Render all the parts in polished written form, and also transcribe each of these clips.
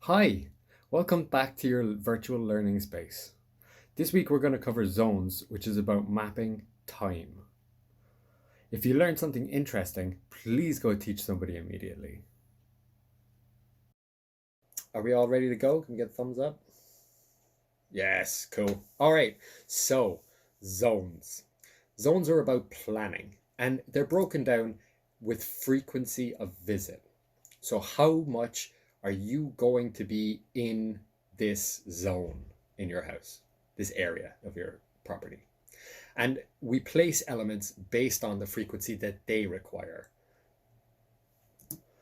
Hi, welcome back to your virtual learning space. This week we're going to cover zones, which is about mapping time. If you learned something interesting, please go teach somebody immediately. Are we all ready to go? Can we get a thumbs up? Yes, cool. All right, so zones. Zones are about planning and they're broken down with frequency of visit. So, how much are you going to be in this zone in your house, this area of your property? And we place elements based on the frequency that they require.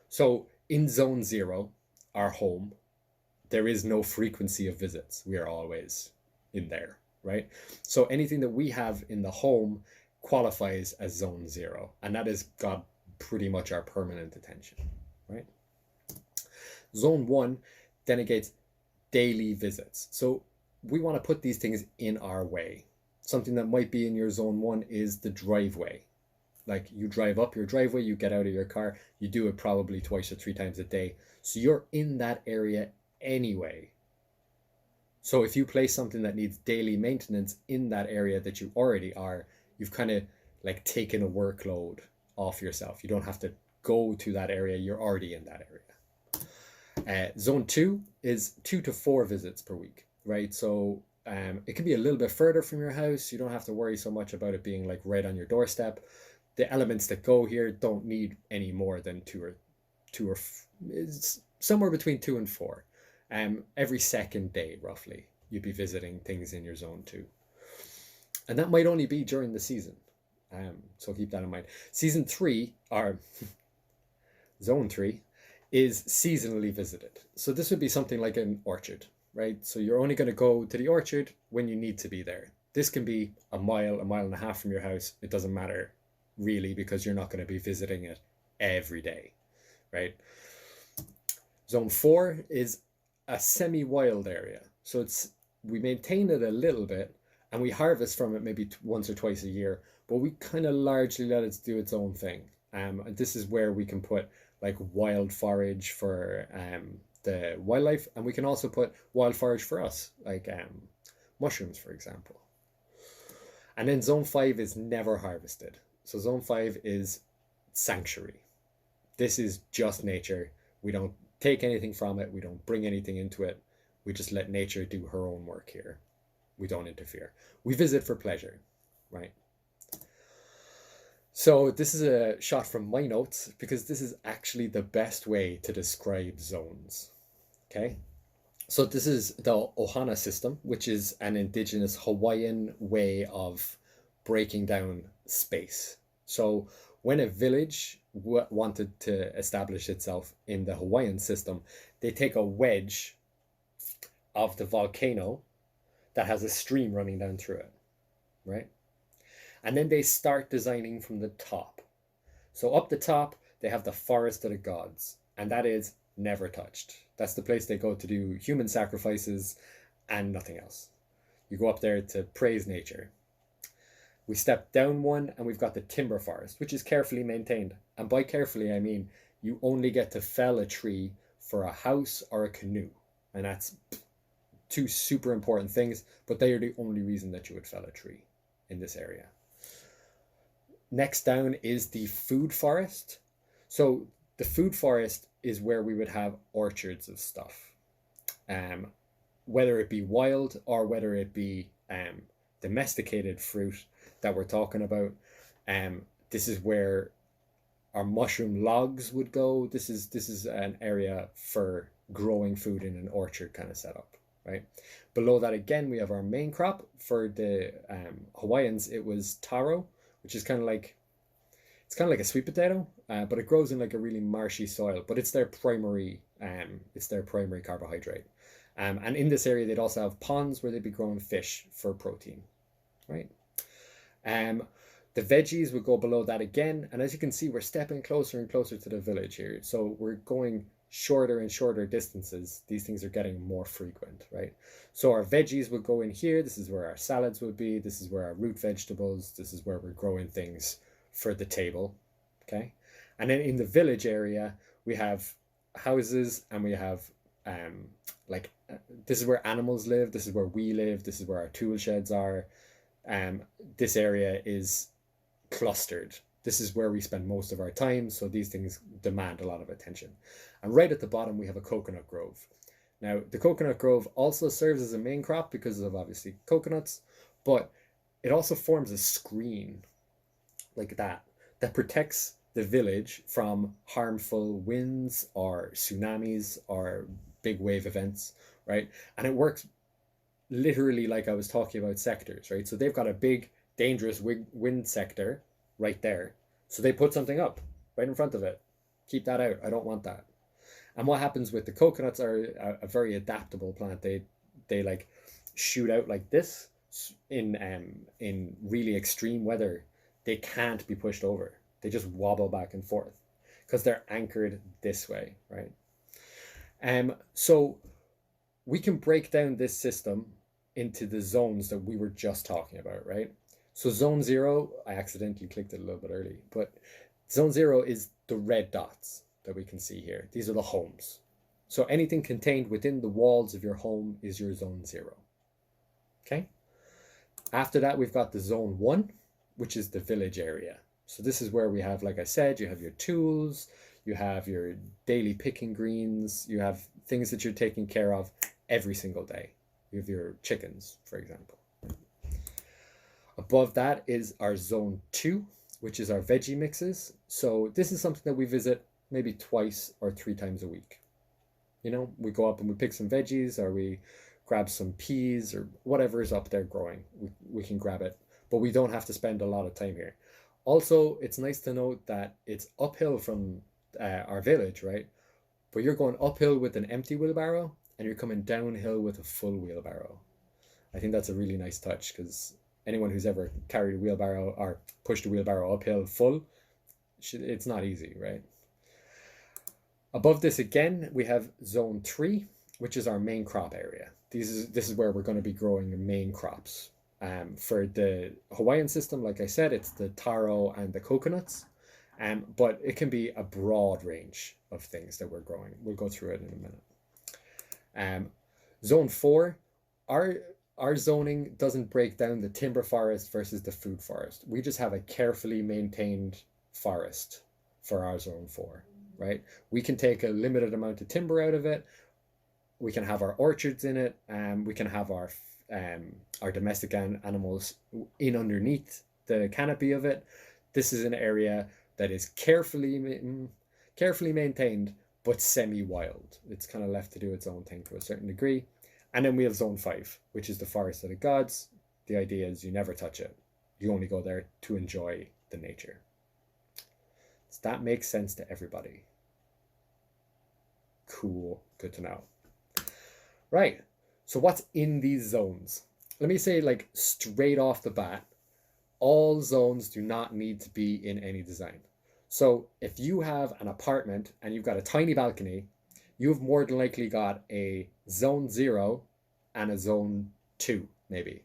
So, in zone zero, our home, there is no frequency of visits. We are always in there, right? So, anything that we have in the home qualifies as zone zero, and that has got pretty much our permanent attention, right? Zone one delegates daily visits. So we want to put these things in our way. Something that might be in your zone one is the driveway. Like you drive up your driveway, you get out of your car, you do it probably twice or three times a day. So you're in that area anyway. So if you place something that needs daily maintenance in that area that you already are, you've kind of like taken a workload off yourself. You don't have to go to that area, you're already in that area. Zone two is 2 to 4 visits per week, right? So it can be a little bit further from your house. You don't have to worry so much about it being like right on your doorstep. The elements that go here don't need any more than it's somewhere between 2 and 4. Every second day, roughly, you'd be visiting things in your zone two, and that might only be during the season. So keep that in mind. Season three, or zone three, is seasonally visited. So this would be something like an orchard, right? So you're only going to go to the orchard when you need to be there. This can be a mile and a half from your house. It doesn't matter really because you're not going to be visiting it every day, right? Zone 4 is a semi-wild area. So we maintain it a little bit and we harvest from it maybe once or twice a year, but we kind of largely let it do its own thing. And this is where we can put like wild forage for the wildlife, and we can also put wild forage for us, like mushrooms, for example. And then zone 5 is never harvested. So zone 5 is sanctuary. This is just nature. We don't take anything from it. We don't bring anything into it. We just let nature do her own work here. We don't interfere. We visit for pleasure, right? So this is a shot from my notes because this is actually the best way to describe zones. Okay. So this is the Ohana system, which is an indigenous Hawaiian way of breaking down space. So when a village wanted to establish itself in the Hawaiian system, they take a wedge of the volcano that has a stream running down through it, right? And then they start designing from the top. So up the top, they have the forest of the gods, and that is never touched. That's the place they go to do human sacrifices and nothing else. You go up there to praise nature. We step down one and we've got the timber forest, which is carefully maintained. And by carefully, I mean you only get to fell a tree for a house or a canoe. And that's two super important things, but they are the only reason that you would fell a tree in this area. Next down is the food forest. So the food forest is where we would have orchards of stuff, whether it be wild or whether it be domesticated fruit that we're talking about. This is where our mushroom logs would go. This is an area for growing food in an orchard kind of setup, right? Below that again, we have our main crop. For the Hawaiians, it was taro, which is kind of like a sweet potato, but it grows in like a really marshy soil. But it's their primary carbohydrate. And in this area, they'd also have ponds where they'd be growing fish for protein, right? The veggies would go below that again, and as you can see, we're stepping closer and closer to the village here. So we're going shorter and shorter distances. These things are getting more frequent, right? So our veggies would go in here. This is where our salads would be. This is where our root vegetables. This is where we're growing things for the table, okay? And then in the village area, we have houses and we have like this is where animals live, this is where we live, this is where our tool sheds are. um, this area is clustered. This is where we spend most of our time, so these things demand a lot of attention. And right at the bottom, we have a coconut grove. Now, the coconut grove also serves as a main crop because of obviously coconuts, but it also forms a screen like that protects the village from harmful winds or tsunamis or big wave events, right? And it works literally like I was talking about sectors, right? So they've got a big, dangerous wind sector right there. So they put something up right in front of it. Keep that out. I don't want that. And what happens with the coconuts are a very adaptable plant. They like shoot out like this in really extreme weather. They can't be pushed over. They just wobble back and forth because they're anchored this way, right? So we can break down this system into the zones that we were just talking about, right? So zone 0, I accidentally clicked it a little bit early, but zone 0 is the red dots that we can see here. These are the homes. So anything contained within the walls of your home is your zone 0. Okay? After that, we've got the zone 1, which is the village area. So this is where we have, like I said, you have your tools, you have your daily picking greens, you have things that you're taking care of every single day. You have your chickens, for example. Above that is our zone 2, which is our veggie mixes. So this is something that we visit maybe twice or 3 times a week. You know, we go up and we pick some veggies, or we grab some peas, or whatever is up there growing. We can grab it, but we don't have to spend a lot of time here. Also, it's nice to note that it's uphill from our village, right? But you're going uphill with an empty wheelbarrow, and you're coming downhill with a full wheelbarrow. I think that's a really nice touch, because anyone who's ever carried a wheelbarrow or pushed a wheelbarrow uphill full, it's not easy, right? Above this again, we have zone 3, which is our main crop area. This is where we're going to be growing the main crops. For the Hawaiian system, like I said, it's the taro and the coconuts. But it can be a broad range of things that we're growing. We'll go through it in a minute. Zone 4, our zoning doesn't break down the timber forest versus the food forest. We just have a carefully maintained forest for our zone 4, right? We can take a limited amount of timber out of it. We can have our orchards in it, and we can have our domestic animals in underneath the canopy of it. This is an area that is carefully maintained, but semi-wild. It's kind of left to do its own thing to a certain degree. And then we have zone 5, which is the forest of the gods. The idea is you never touch it. You only go there to enjoy the nature. Does that make sense to everybody? Cool, good to know. Right, so what's in these zones? Let me say, like, straight off the bat, all zones do not need to be in any design. So if you have an apartment and you've got a tiny balcony, you've more than likely got a zone 0 and a zone 2, maybe.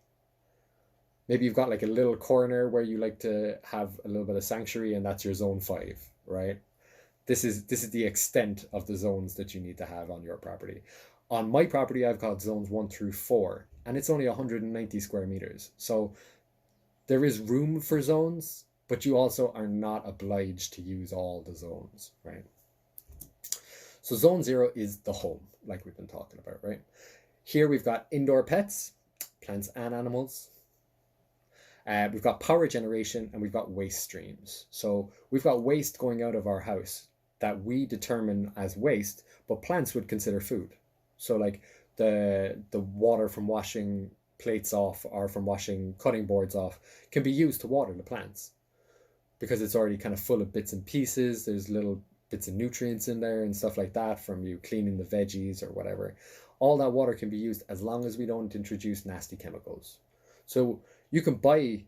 Maybe you've got like a little corner where you like to have a little bit of sanctuary, and that's your zone 5, right? This is the extent of the zones that you need to have on your property. On my property, I've got zones 1 through 4, and it's only 190 square meters. So there is room for zones, but you also are not obliged to use all the zones, right? So zone 0 is the home, like we've been talking about, right? Here we've got indoor pets, plants and animals. We've got power generation, and we've got waste streams. So we've got waste going out of our house that we determine as waste, but plants would consider food. So like the water from washing plates off or from washing cutting boards off can be used to water the plants, because it's already kind of full of bits and pieces. There's little bits of nutrients in there and stuff like that from you cleaning the veggies or whatever. All that water can be used as long as we don't introduce nasty chemicals. So you can buy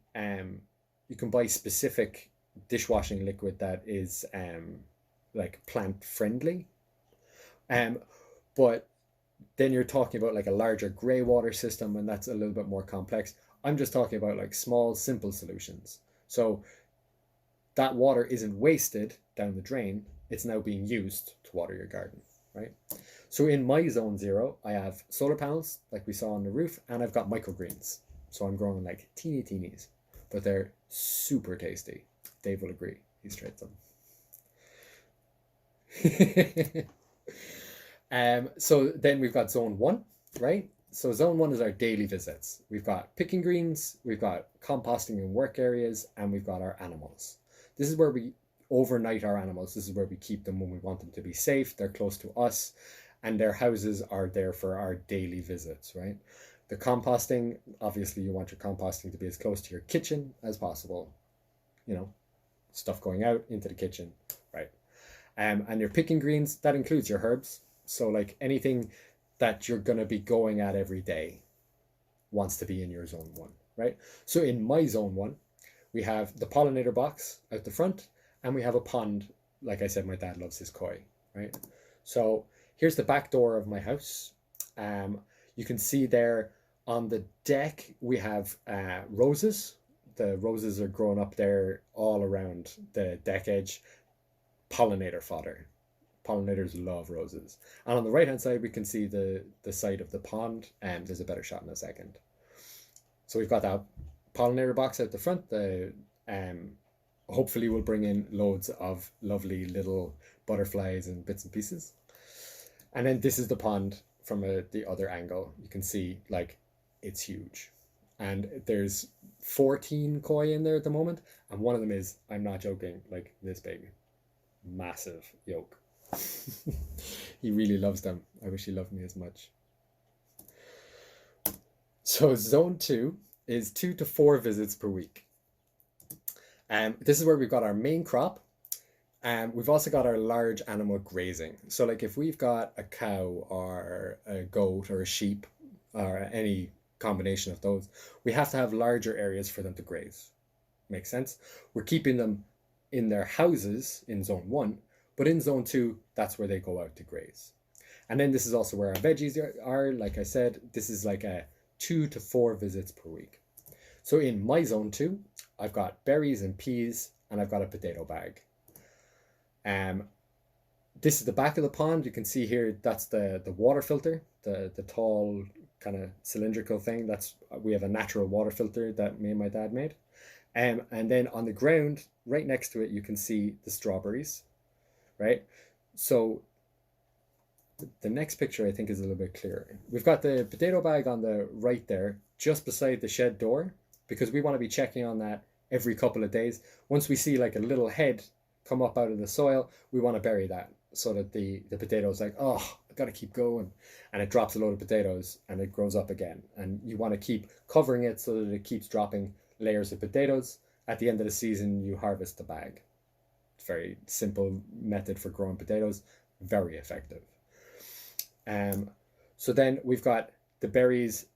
specific dishwashing liquid that is like plant friendly, but then you're talking about like a larger grey water system, and that's a little bit more complex. I'm just talking about like small, simple solutions. So that water isn't wasted down the drain. It's now being used to water your garden. right? So in my zone 0, I have solar panels, like we saw on the roof, and I've got microgreens. So I'm growing like teeny teenies, but they're super tasty. Dave will agree. He's tried them. So then we've got zone 1, right? So zone 1 is our daily visits. We've got picking greens, we've got composting in work areas, and we've got our animals. This is where we overnight our animals. This is where we keep them when we want them to be safe. They're close to us, and their houses are there for our daily visits, right? The composting, obviously you want your composting to be as close to your kitchen as possible. You know, stuff going out into the kitchen, right? And your picking greens, that includes your herbs. So like anything that you're going to be going at every day wants to be in your zone 1, right? So in my zone 1, we have the pollinator box out the front, and we have a pond. Like I said, my dad loves his koi, right? So here's the back door of my house. You can see there on the deck, we have roses. The roses are growing up there all around the deck edge. Pollinator fodder. Pollinators love roses. And on the right hand side, we can see the side of the pond, and there's a better shot in a second. So we've got that pollinator box out the front. The hopefully we'll bring in loads of lovely little butterflies and bits and pieces. And then this is the pond from the other angle. You can see like it's huge, and there's 14 koi in there at the moment, and one of them is, I'm not joking, like this big, massive yolk. He really loves them. I wish he loved me as much. So zone 2 is 2 to 4 visits per week. This is where we've got our main crop. We've also got our large animal grazing. So like if we've got a cow or a goat or a sheep or any combination of those, we have to have larger areas for them to graze. Makes sense? We're keeping them in their houses in zone 1, but in zone 2, that's where they go out to graze. And then this is also where our veggies are. Like I said, this is like a 2 to 4 visits per week. So in my zone 2, I've got berries and peas, and I've got a potato bag. This is the back of the pond. You can see here, that's the water filter, the tall kind of cylindrical thing. We have a natural water filter that me and my dad made. And then on the ground, right next to it, you can see the strawberries, right? So the next picture I think is a little bit clearer. We've got the potato bag on the right there, just beside the shed door, because we want to be checking on that every couple of days. Once we see like a little head come up out of the soil, we want to bury that so that the potato's like, oh, I've got to keep going. And it drops a load of potatoes and it grows up again. And you want to keep covering it so that it keeps dropping layers of potatoes. At the end of the season, you harvest the bag. It's a very simple method for growing potatoes, very effective. So then we've got the berries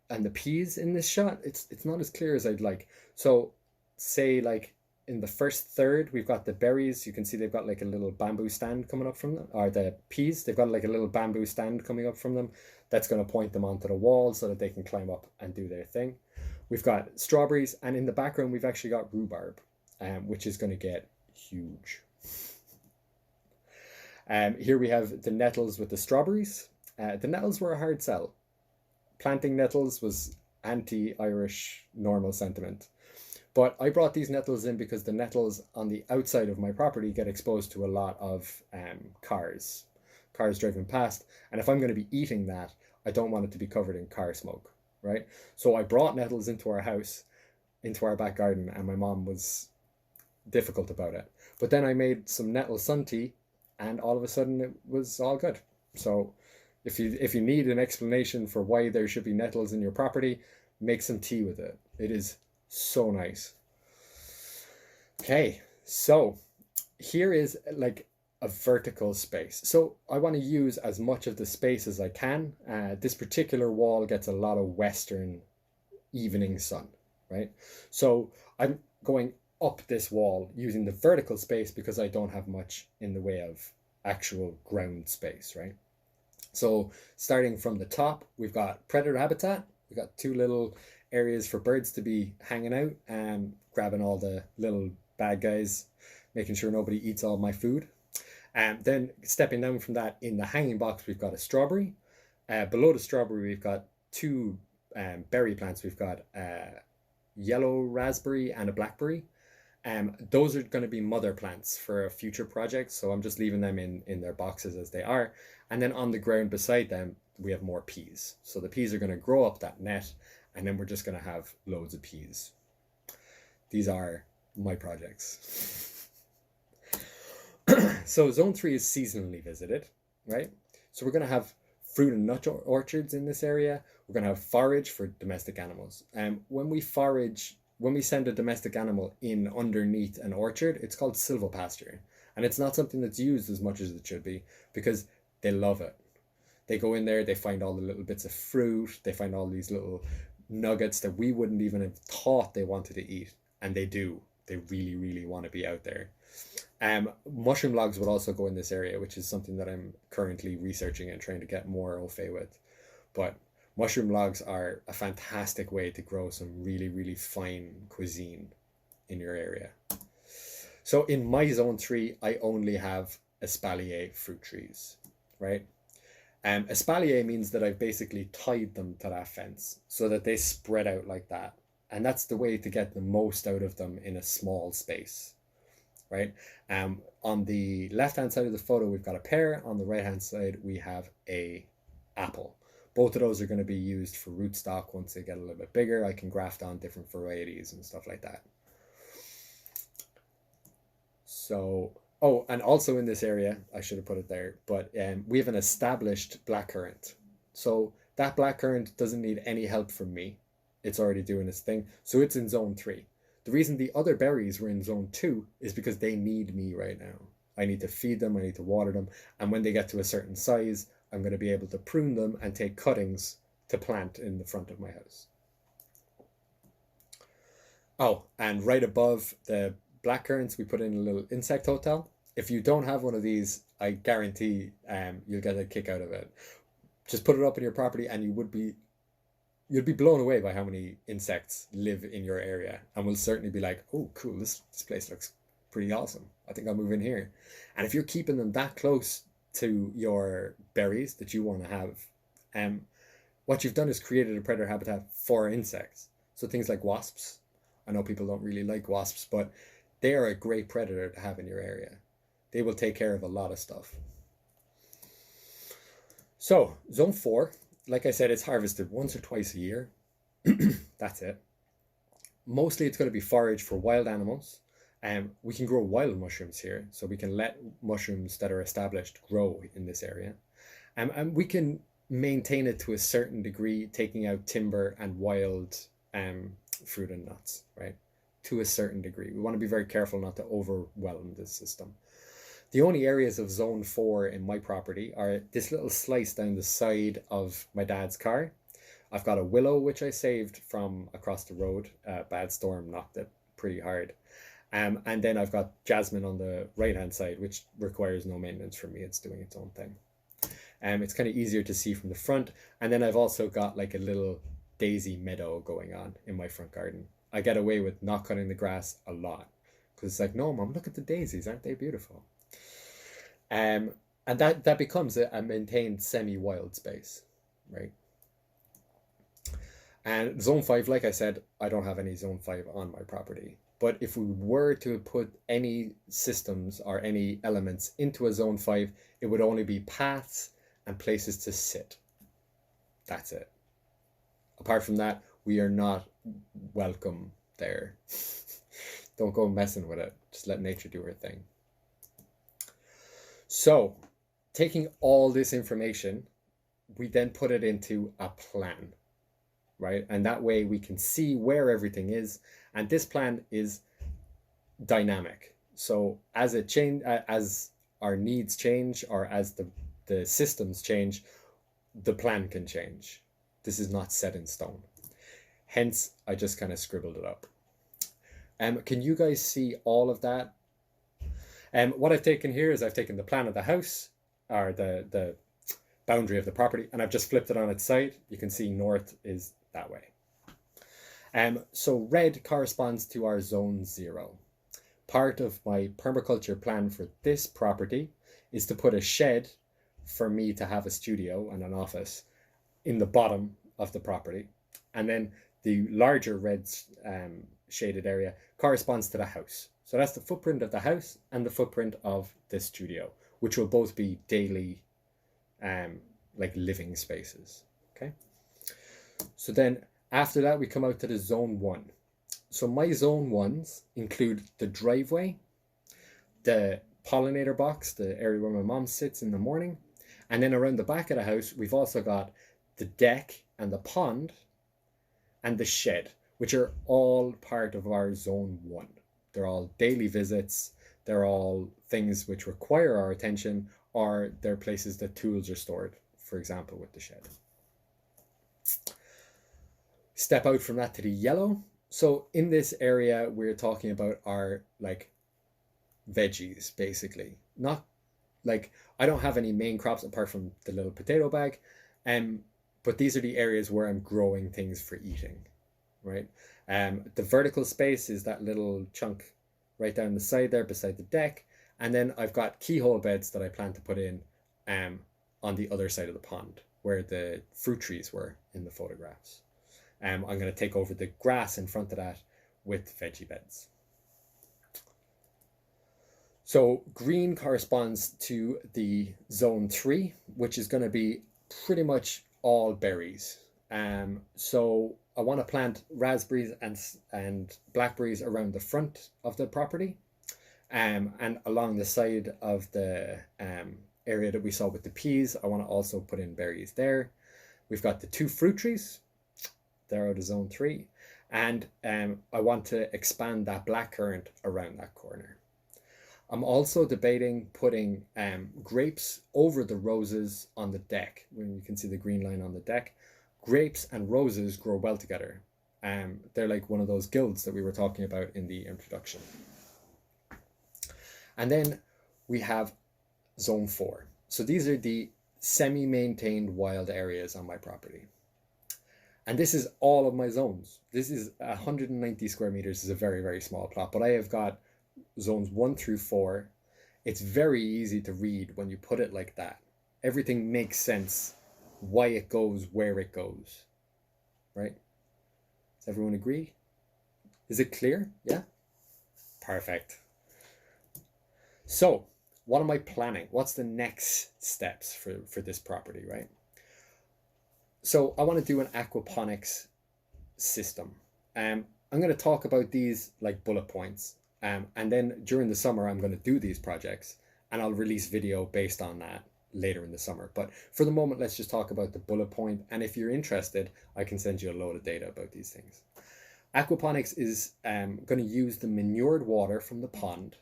and the peas in this shot. It's not as clear as I'd like. So say like in the first third, we've got the berries. You can see they've got like a little bamboo stand coming up from them, or the peas, they've got like a little bamboo stand coming up from them. That's going to point them onto the wall so that they can climb up and do their thing. We've got strawberries, and in the background, we've actually got rhubarb, which is going to get huge. Here we have the nettles with the strawberries. The nettles were a hard sell. Planting nettles was anti-Irish normal sentiment. But I brought these nettles in because the nettles on the outside of my property get exposed to a lot of cars driving past. And if I'm going to be eating that, I don't want it to be covered in car smoke, right? So I brought nettles into our house, into our back garden, and my mom was difficult about it. But then I made some nettle sun tea, and all of a sudden it was all good. So if you need an explanation for why there should be nettles in your property, make some tea with it. It is so nice. Okay, so here is like a vertical space. So I want to use as much of the space as I can. This particular wall gets a lot of western evening sun, right? So I'm going up this wall using the vertical space because I don't have much in the way of actual ground space, right? So starting from the top, we've got predator habitat. We've got 2 little areas for birds to be hanging out and grabbing all the little bad guys, making sure nobody eats all my food. Then stepping down from that, in the hanging box, we've got a strawberry. Below the strawberry, we've got two berry plants. We've got yellow raspberry and a blackberry. Those are going to be mother plants for a future project, so I'm just leaving them in their boxes as they are. And then on the ground beside them, we have more peas. So the peas are going to grow up that net, and then we're just going to have loads of peas. These are my projects. So zone 3 is seasonally visited, right? So we're going to have fruit and nut orchards in this area. We're going to have forage for domestic animals. When we send a domestic animal in underneath an orchard, it's called silvopasture. And it's not something that's used as much as it should be because they love it. They go in there, they find all the little bits of fruit, they find all these little nuggets that we wouldn't even have thought they wanted to eat. And they do. They really, really want to be out there. Mushroom logs would also go in this area, which is something that I'm currently researching and trying to get more au fait with. But mushroom logs are a fantastic way to grow some really, really fine cuisine in your area. So in my zone 3, I only have espalier fruit trees, right? Espalier means that I've basically tied them to that fence so that they spread out like that. And that's the way to get the most out of them in a small space, right? On the left-hand side of the photo, we've got a pear. On the right-hand side, we have a apple. Both of those are going to be used for rootstock. Once they get a little bit bigger, I can graft on different varieties and stuff like that. So, oh, and also in this area, I should have put it there, but we have an established blackcurrant. So that blackcurrant doesn't need any help from me. It's already doing its thing. So it's in zone 3. The reason the other berries were in zone 2 is because they need me right now. I need to feed them, I need to water them, and when they get to a certain size, I'm going to be able to prune them and take cuttings to plant in the front of my house. Oh, and right above the blackcurrants, we put in a little insect hotel. If you don't have one of these, I guarantee you'll get a kick out of it. Just put it up in your property and you'd be blown away by how many insects live in your area, and will certainly be like, oh, cool, this place looks pretty awesome. I think I'll move in here. And if you're keeping them that close to your berries that you want to have, what you've done is created a predator habitat for insects. So things like wasps. I know people don't really like wasps, but they are a great predator to have in your area. They will take care of a lot of stuff. So zone 4, like I said, it's harvested once or twice a year. That's it. Mostly it's going to be forage for wild animals. We can grow wild mushrooms here, so we can let mushrooms that are established grow in this area. And we can maintain it to a certain degree, taking out timber and wild fruit and nuts, right? To a certain degree. We want to be very careful not to overwhelm this system. The only areas of zone 4 in my property are this little slice down the side of my dad's car. I've got a willow, which I saved from across the road. Bad storm knocked it pretty hard. And then I've got jasmine on the right-hand side, which requires no maintenance from me. It's doing its own thing. It's kind of easier to see from the front. And then I've also got like a little daisy meadow going on in my front garden. I get away with not cutting the grass a lot because it's like, no, Mom, look at the daisies. Aren't they beautiful? And that becomes a maintained semi-wild space, right? And zone 5, like I said, I don't have any zone 5 on my property. But if we were to put any systems or any elements into a zone 5, it would only be paths and places to sit. That's it. Apart from that, we are not welcome there. Don't go messing with it. Just let nature do her thing. So, taking all this information, we then put it into a plan, right? And that way we can see where everything is. And this plan is dynamic. So as our needs change, or as the systems change, the plan can change. This is not set in stone. Hence, I just kind of scribbled it up. Can you guys see all of that? What I've taken here is I've taken the plan of the house, or the boundary of the property, and I've just flipped it on its side. You can see north is that way. So red corresponds to our zone 0. Part of my permaculture plan for this property is to put a shed for me to have a studio and an office in the bottom of the property. And then the larger red shaded area corresponds to the house. So that's the footprint of the house and the footprint of the studio, which will both be daily like living spaces. Okay. So then after that, we come out to the zone 1. So my zone 1s include the driveway, the pollinator box, the area where my mom sits in the morning. And then around the back of the house, we've also got the deck and the pond and the shed, which are all part of our zone 1. They're all daily visits. They're all things which require our attention, or they're places that tools are stored, for example, with the shed. Step out from that to the yellow. So in this area, we're talking about our like veggies, basically. Not like, I don't have any main crops apart from the little potato bag, but these are the areas where I'm growing things for eating, right? The vertical space is that little chunk right down the side there beside the deck, and then I've got keyhole beds that I plan to put in on the other side of the pond where the fruit trees were in the photographs. I'm going to take over the grass in front of that with veggie beds. So green corresponds to the zone 3, which is going to be pretty much all berries. So I want to plant raspberries and blackberries around the front of the property, and along the side of the area that we saw with the peas. I want to also put in berries there. We've got the 2 fruit trees. They're out of zone 3. And I want to expand that blackcurrant around that corner. I'm also debating putting grapes over the roses on the deck. When you can see the green line on the deck. Grapes and roses grow well together. They're like one of those guilds that we were talking about in the introduction. And then we have zone 4. So these are the semi-maintained wild areas on my property. And this is all of my zones. This is 190 square meters. This is a very, very small plot, but I have got zones 1 through 4. It's very easy to read when you put it like that. Everything makes sense, why it goes, where it goes, right? Does everyone agree? Is it clear? Yeah? Perfect. So what am I planning? What's the next steps for this property, right? So I want to do an aquaponics system. I'm going to talk about these like bullet points. And then during the summer, I'm going to do these projects and I'll release video based on that later in the summer. But for the moment, let's just talk about the bullet point. And if you're interested, I can send you a load of data about these things. Aquaponics is going to use the manured water from the pond.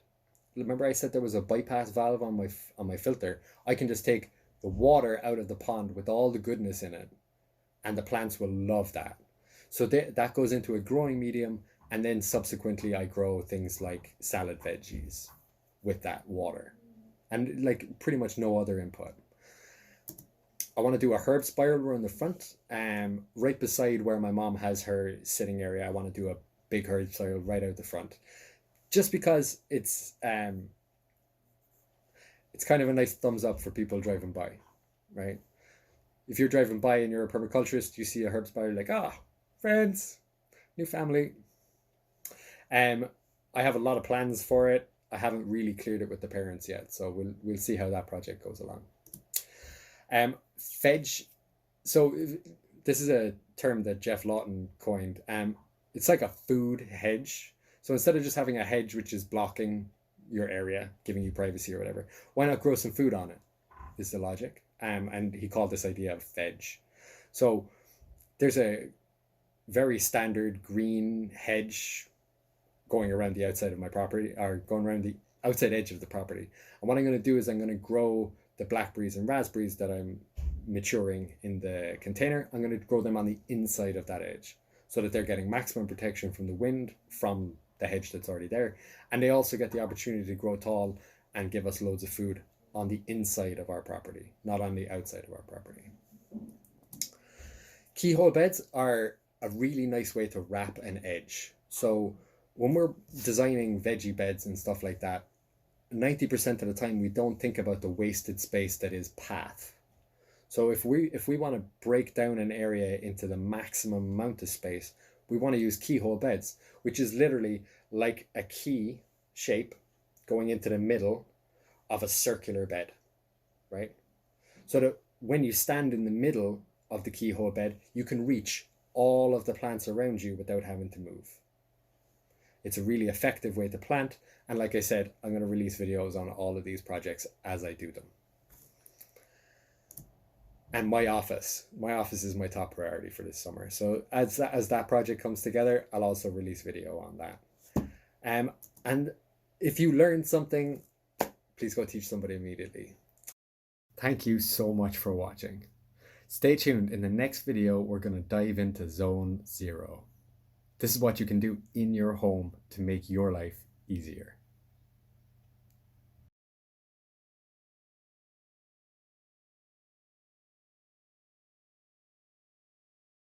Remember I said there was a bypass valve on my filter. I can just take the water out of the pond with all the goodness in it, and the plants will love that. So that goes into a growing medium, and then subsequently I grow things like salad veggies with that water, and like pretty much no other input. I want to do a herb spiral around the front, right beside where my mom has her sitting area. I want to do a big herb spiral right out the front, just because it's kind of a nice thumbs up for people driving by, right? If you're driving by and you're a permaculturist, you see a herb spiral, like, friends, new family. I have a lot of plans for it. I haven't really cleared it with the parents yet, so we'll see how that project goes along. Veg. So this is a term that Jeff Lawton coined. It's like a food hedge. So instead of just having a hedge which is blocking your area, giving you privacy or whatever, why not grow some food on it, is the logic. And he called this idea of veg. So there's a very standard green hedge going around the outside of my property, or going around the outside edge of the property. And what I'm going to do is I'm going to grow the blackberries and raspberries that I'm maturing in the container. I'm going to grow them on the inside of that edge so that they're getting maximum protection from the wind from the hedge that's already there. And they also get the opportunity to grow tall and give us loads of food on the inside of our property, not on the outside of our property. Keyhole beds are a really nice way to wrap an edge. So when we're designing veggie beds and stuff like that, 90% of the time we don't think about the wasted space that is path. So if we want to break down an area into the maximum amount of space, we want to use keyhole beds, which is literally like a key shape going into the middle of a circular bed, right? So that when you stand in the middle of the keyhole bed, you can reach all of the plants around you without having to move. It's a really effective way to plant. And like I said, I'm going to release videos on all of these projects as I do them. And my office is my top priority for this summer. So as that project comes together, I'll also release video on that. And if you learned something, please go teach somebody immediately. Thank you so much for watching. Stay tuned. In the next video, we're going to dive into Zone 0. This is what you can do in your home to make your life easier.